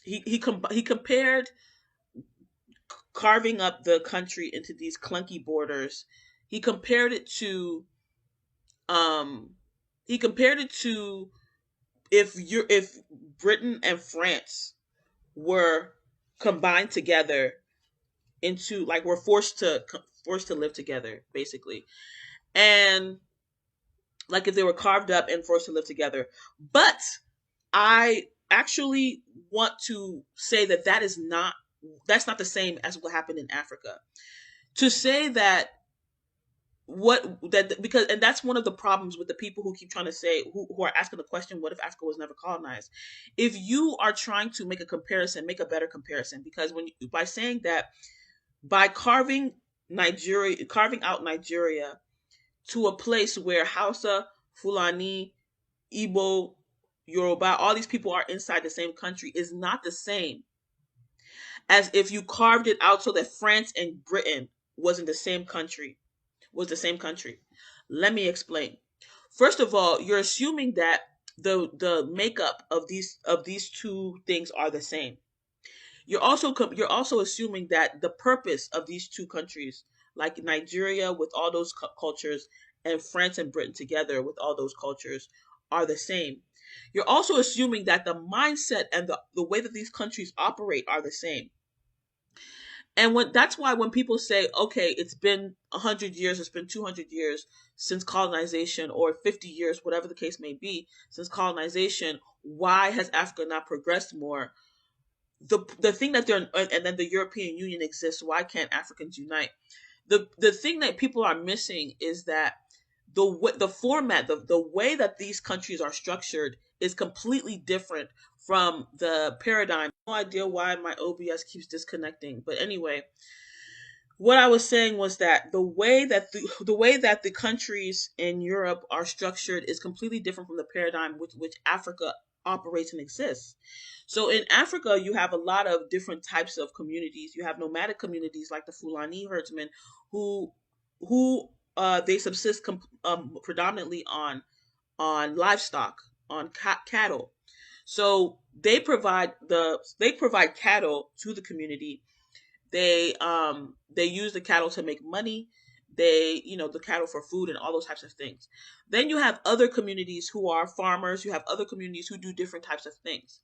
he compared carving up the country into these clunky borders. He compared it to um he compared it to if Britain and France were combined together into like we're forced to live together basically, and like if they were carved up and forced to live together. But I actually want to say that that's not the same as what happened in Africa. To say that what that because and that's one of the problems with the people who keep trying to say who are asking the question, what if Africa was never colonized? If you are trying to make a comparison, make a better comparison, because by saying that by carving out Nigeria to a place where Hausa, Fulani, Igbo, Yoruba, all these people are inside the same country is not the same as if you carved it out so that France and Britain was in the same country, was the same country. Let me explain. First of all, you're assuming that the makeup of these two things are the same. You're also assuming that the purpose of these two countries, like Nigeria with all those cultures, and France and Britain together with all those cultures, are the same. You're also assuming that the mindset and the way that these countries operate are the same. And that's why when people say, okay, it's been 100 years, it's been 200 years since colonization, or 50 years, whatever the case may be, since colonization, why has Africa not progressed more? The thing that they're and then the European Union exists. Why can't Africans unite? The thing that people are missing is that the format, the way that these countries are structured is completely different from the paradigm. No idea why my OBS keeps disconnecting, but anyway, what I was saying was that the way that the countries in Europe are structured is completely different from the paradigm with which Africa operates and exists. So in Africa, you have a lot of different types of communities. You have nomadic communities like the Fulani herdsmen, who they subsist predominantly on livestock, on cattle. So they provide cattle to the community. They use the cattle to make money. The cattle for food and all those types of things. Then you have other communities who are farmers. You have other communities who do different types of things.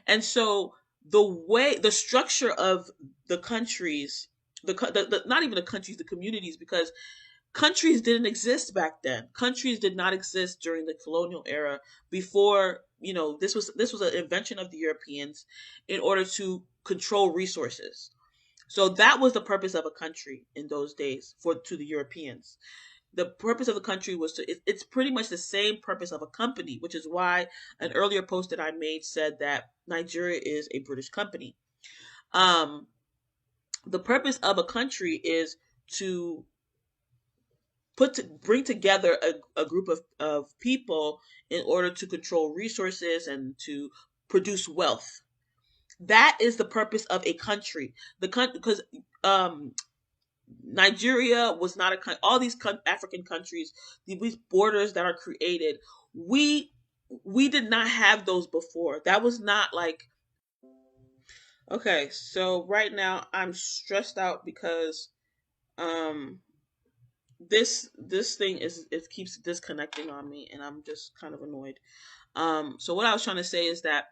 And so the structure of the countries, not even the countries, the communities, because countries didn't exist back then. Countries did not exist during the colonial era. Before, this was an invention of the Europeans in order to control resources. So that was the purpose of a country in those days to the Europeans. The purpose of the country was it's pretty much the same purpose of a company, which is why an earlier post that I made said that Nigeria is a British company. Um, the purpose of a country is to bring together a group of people in order to control resources and to produce wealth. That is the purpose of a country. Because um, Nigeria was not a country. All these African countries, these borders that are created, we we did not have those before. That was not like okay. So right now I'm stressed out because um this thing it keeps disconnecting on me, and I'm just kind of annoyed. So what I was trying to say is that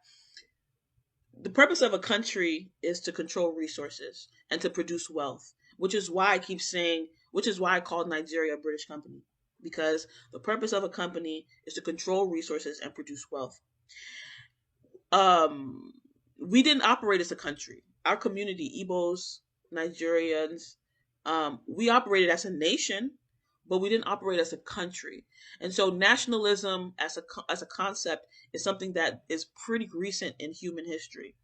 the purpose of a country is to control resources and to produce wealth, which is why I keep saying, which is why I called Nigeria a British company, because the purpose of a company is to control resources and produce wealth. Um, we didn't operate as a country. Our community, Igbos, Nigerians, we operated as a nation, but we didn't operate as a country. And so nationalism as a concept is something that is pretty recent in human history.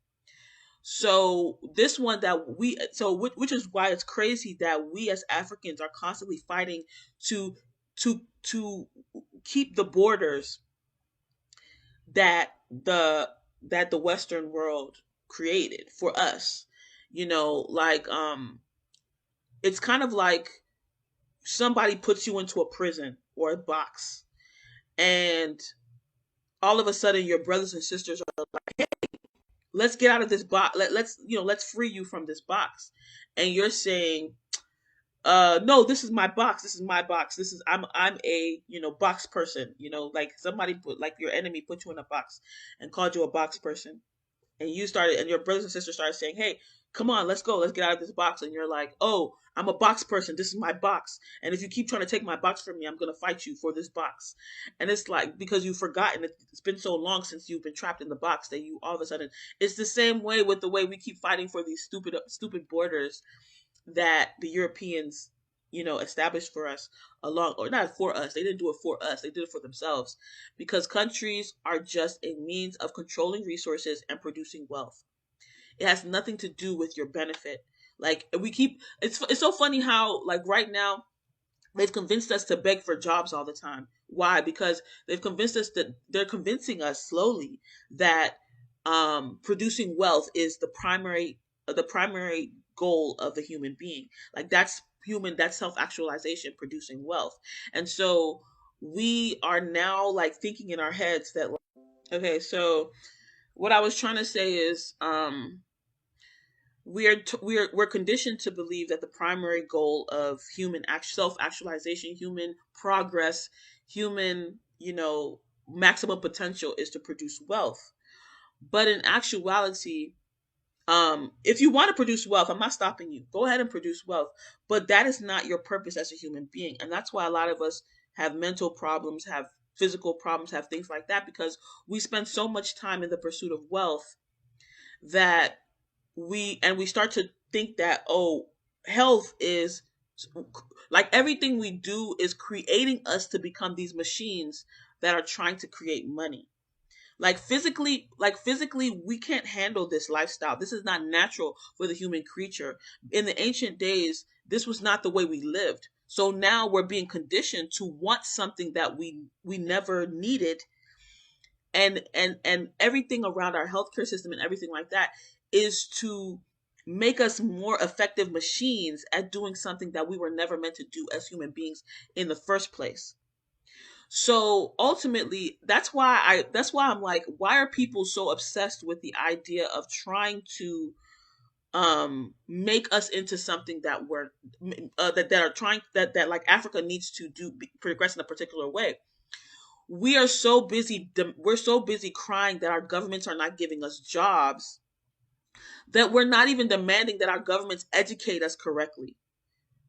So this one that we so which is why it's crazy that we as Africans are constantly fighting to to keep the borders that the Western world created for us. Like it's kind of like somebody puts you into a prison or a box, and all of a sudden your brothers and sisters are like, hey, let's get out of this box. Let's free you from this box. And you're saying, no, this is my box. This is my box. I'm a, box person. Like somebody put, like your enemy put you in a box and called you a box person, and your brothers and sisters started saying, hey, come on, let's go, let's get out of this box. And you're like, oh, I'm a box person, this is my box, and if you keep trying to take my box from me, I'm gonna fight you for this box. And it's like, because you've forgotten, it's been so long since you've been trapped in the box, that you all of a sudden, it's the same way with the way we keep fighting for these stupid borders that the Europeans, established for us, along, or not for us. They didn't do it for us. They did it for themselves, because countries are just a means of controlling resources and producing wealth. It has nothing to do with your benefit. Like, we keep, it's so funny how, like, right now they've convinced us to beg for jobs all the time. Why? Because they're convincing us slowly that producing wealth is the primary goal of the human being. Like, that's self actualization, producing wealth. And so we are now, like, thinking in our heads that, okay, so what I was trying to say is, we're conditioned to believe that the primary goal of human self actualization, human progress, human, maximum potential is to produce wealth. But in actuality, if you want to produce wealth, I'm not stopping you. Go ahead and produce wealth, but that is not your purpose as a human being. And that's why a lot of us have mental problems, have physical problems, have things like that, because we spend so much time in the pursuit of wealth that we start to think that, oh, health is, like, everything we do is creating us to become these machines that are trying to create money. Like physically we can't handle this lifestyle. This is not natural for the human creature. In the ancient days, this was not the way we lived. So now we're being conditioned to want something that we never needed. And everything around our healthcare system and everything like that is to make us more effective machines at doing something that we were never meant to do as human beings in the first place. So ultimately, that's why I'm like, why are people so obsessed with the idea of trying to make us into something that we're that are trying that like Africa needs to do, progress in a particular way. We're so busy crying that our governments are not giving us jobs, that we're not even demanding that our governments educate us correctly.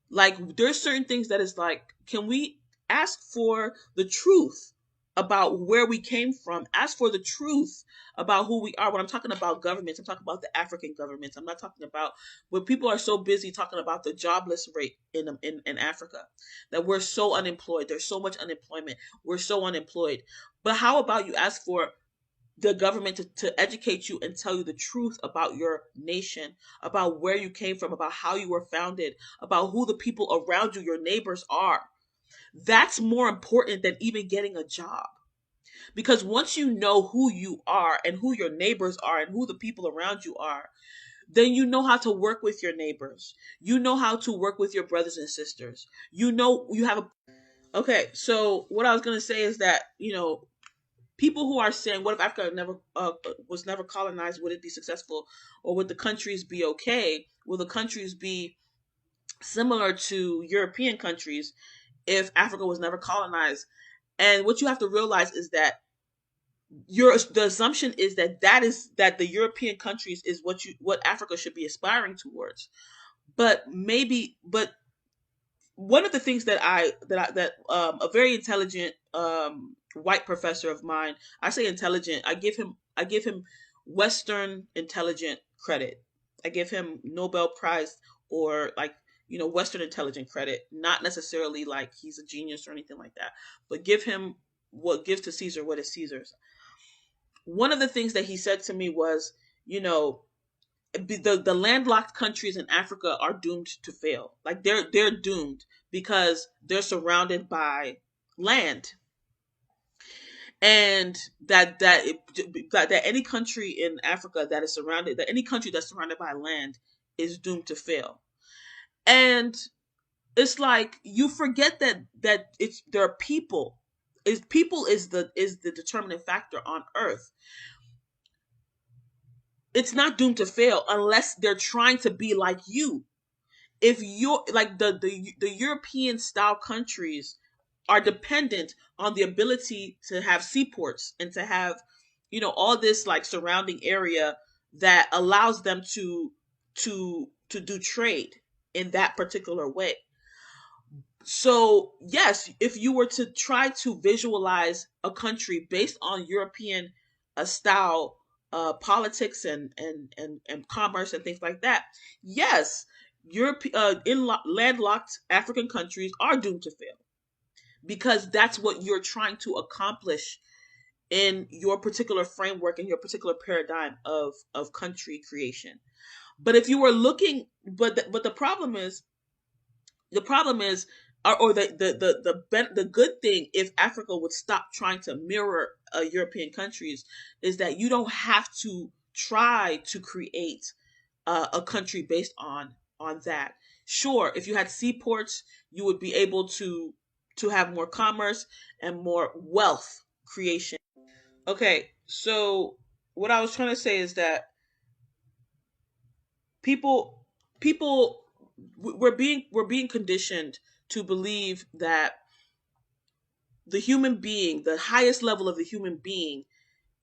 Like, there's certain things that is like, can we ask for the truth about where we came from? Ask for the truth about who we are. When I'm talking about governments, I'm talking about the African governments. I'm not talking about, when people are so busy talking about the jobless rate in Africa, that we're so unemployed. There's so much unemployment. We're so unemployed. But how about you ask for the government to educate you and tell you the truth about your nation, about where you came from, about how you were founded, about who the people around you, your neighbors, are. That's more important than even getting a job. Because once you know who you are and who your neighbors are and who the people around you are, then you know how to work with your neighbors. You know how to work with your brothers and sisters. You know, you have a. Okay, so what I was going to say is that, people who are saying, what if Africa never was never colonized? Would it be successful, or would the countries be okay? Will the countries be similar to European countries if Africa was never colonized? And what you have to realize is that the assumption is that the European countries is what Africa should be aspiring towards. But one of the things that a very intelligent white professor of mine, I say intelligent, I give him Western intelligent credit. I give him Nobel Prize, or, like, Western intelligent credit, not necessarily like he's a genius or anything like that, but give him what gives to Caesar what is Caesar's. One of the things that he said to me was, you know, the landlocked countries in Africa are doomed to fail. Like, they're doomed because they're surrounded by land, and that any country in Africa that any country that's surrounded by land is doomed to fail. And it's like, you forget that it's there are people. Is the determining factor on Earth. it's not doomed to fail unless they're trying to be like you. If you're like the European style countries are dependent on the ability to have seaports and to have, all this like surrounding area that allows them to do trade in that particular way. So yes, if you were to try to visualize a country based on European style politics and commerce and things like that, yes, landlocked African countries are doomed to fail because that's what you're trying to accomplish in your particular framework and your particular paradigm of country creation. But if you were looking, but the problem is, or the good thing, if Africa would stop trying to mirror European countries, is that you don't have to try to create a country based on that. Sure, if you had seaports, you would be able to have more commerce and more wealth creation. Okay, so what I was trying to say is that people we're being conditioned to believe that the human being, the highest level of the human being,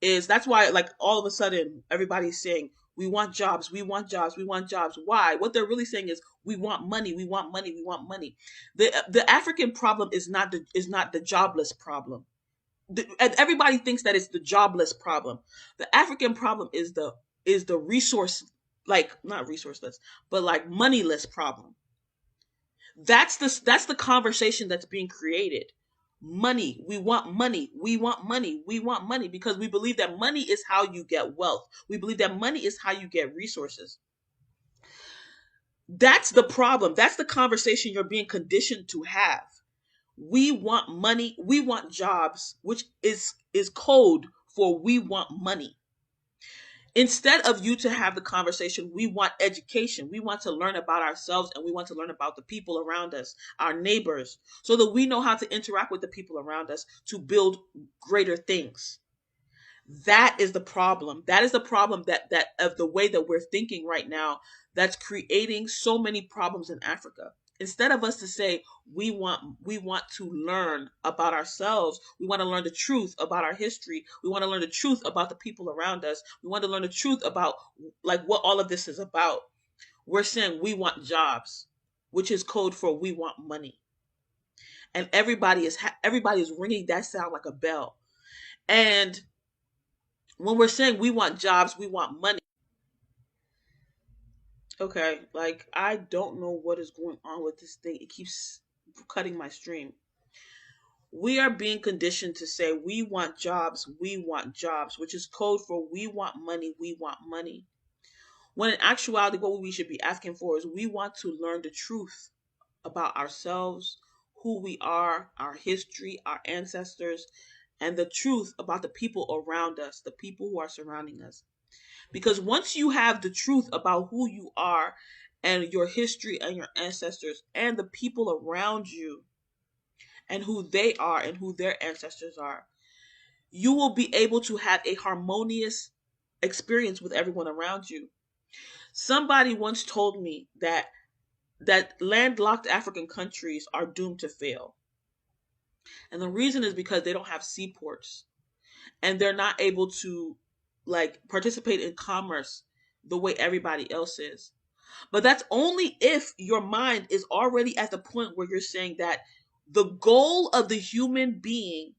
is that's why like all of a sudden everybody's saying we want jobs, we want jobs, we want jobs. Why? What they're really saying is we want money, we want money, we want money. The African problem is not the jobless problem. And everybody thinks that it's the jobless problem. The African problem is the resource, like not resourceless, but like moneyless problem. That's the conversation that's being created. Money, we want money, we want money, we want money, because we believe that money is how you get wealth. We believe that money is how you get resources. That's the problem. That's the conversation you're being conditioned to have. We want money, we want jobs, which is code for we want money. Instead of you to have the conversation, we want education. We want to learn about ourselves and we want to learn about the people around us, our neighbors, so that we know how to interact with the people around us to build greater things. That is the problem. That is the problem that of the way that we're thinking right now, that's creating so many problems in Africa. Instead of us to say we want to learn about ourselves, we want to learn the truth about our history, we want to learn the truth about the people around us, we want to learn the truth about like what all of this is about. We're saying we want jobs, which is code for we want money. And everybody is ringing that sound like a bell. And when we're saying we want jobs, we want money. Okay, like I don't know what is going on with this thing. It keeps cutting my stream. We are being conditioned to say we want jobs, which is code for we want money, we want money. When in actuality, what we should be asking for is we want to learn the truth about ourselves, who we are, our history, our ancestors, and the truth about the people around us, the people who are surrounding us. Because once you have the truth about who you are and your history and your ancestors and the people around you and who they are and who their ancestors are, you will be able to have a harmonious experience with everyone around you. Somebody once told me that landlocked African countries are doomed to fail. And the reason is because they don't have seaports and they're not able to like participate in commerce the way everybody else is. But that's only if your mind is already at the point where you're saying that the goal of the human being,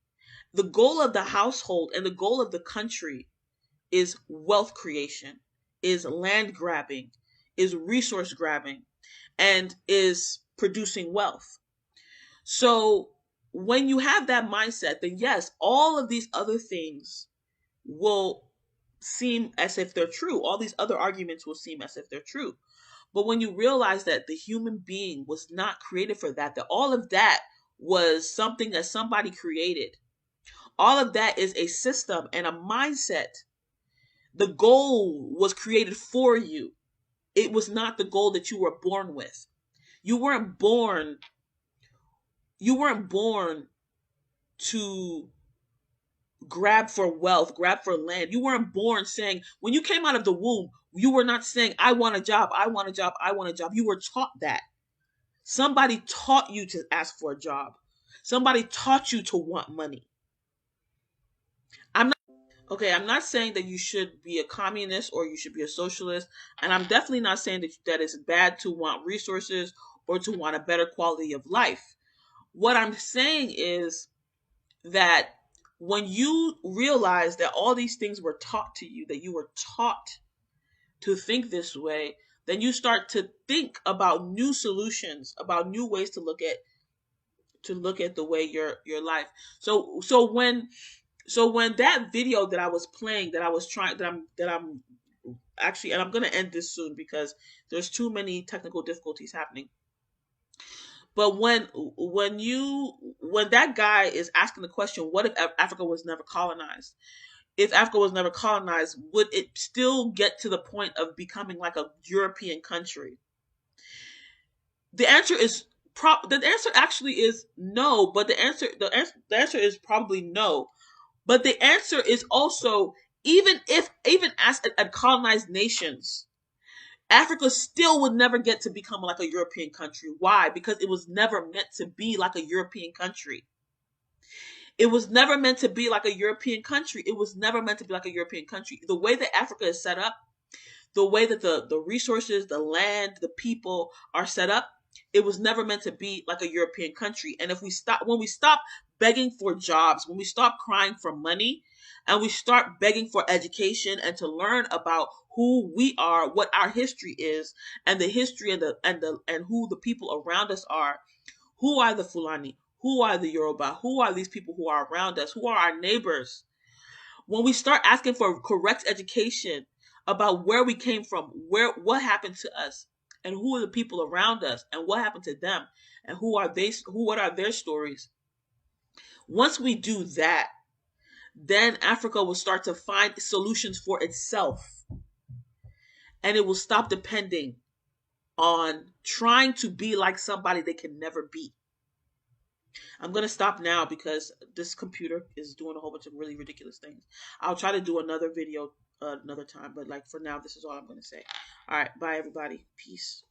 the goal of the household, and the goal of the country is wealth creation, is land grabbing, is resource grabbing, and is producing wealth. So when you have that mindset, then yes, all of these other things will seem as if they're true. All these other arguments will seem as if they're true. But when you realize that the human being was not created for that, that all of that was something that somebody created, all of that is a system and a mindset. The goal was created for you. It was not the goal that you were born with. You weren't born you weren't born to grab for wealth, grab for land. You weren't born saying, when you came out of the womb, you were not saying, I want a job, I want a job, I want a job. You were taught that. Somebody taught you to ask for a job. Somebody taught you to want money. I'm not okay, I'm not saying that you should be a communist or you should be a socialist, and I'm definitely not saying that it's bad to want resources or to want a better quality of life. What I'm saying is that when you realize that all these things were taught to you, that you were taught to think this way, then you start to think about new solutions, about new ways to look at the way your life. So when that video that I was playing, that I was trying, that I'm actually, and I'm gonna end this soon because there's too many technical difficulties happening. But when that guy is asking the question, what if Africa was never colonized? If Africa was never colonized, would it still get to the point of becoming like a European country? The answer is the answer actually is no, but the answer is probably no. But the answer is also, even as colonized nations, Africa still would never get to become like a European country. Why? Because it was never meant to be like a European country. It was never meant to be like a European country. It was never meant to be like a European country. The way that Africa is set up, the way that the resources, the land, the people are set up, it was never meant to be like a European country. And if when we stop begging for jobs, when we stop crying for money, and we start begging for education and to learn about who we are, what our history is, and the history and who the people around us are, who are the Fulani, who are the Yoruba, who are these people who are around us, who are our neighbors, when we start asking for correct education about where we came from, what happened to us, and who are the people around us, and what happened to them, and what are their stories. Once we do that, then Africa will start to find solutions for itself, and it will stop depending on trying to be like somebody they can never be. I'm going to stop now because this computer is doing a whole bunch of really ridiculous things. I'll try to do another video another time, but like for now, this is all I'm going to say. All right, bye everybody. Peace.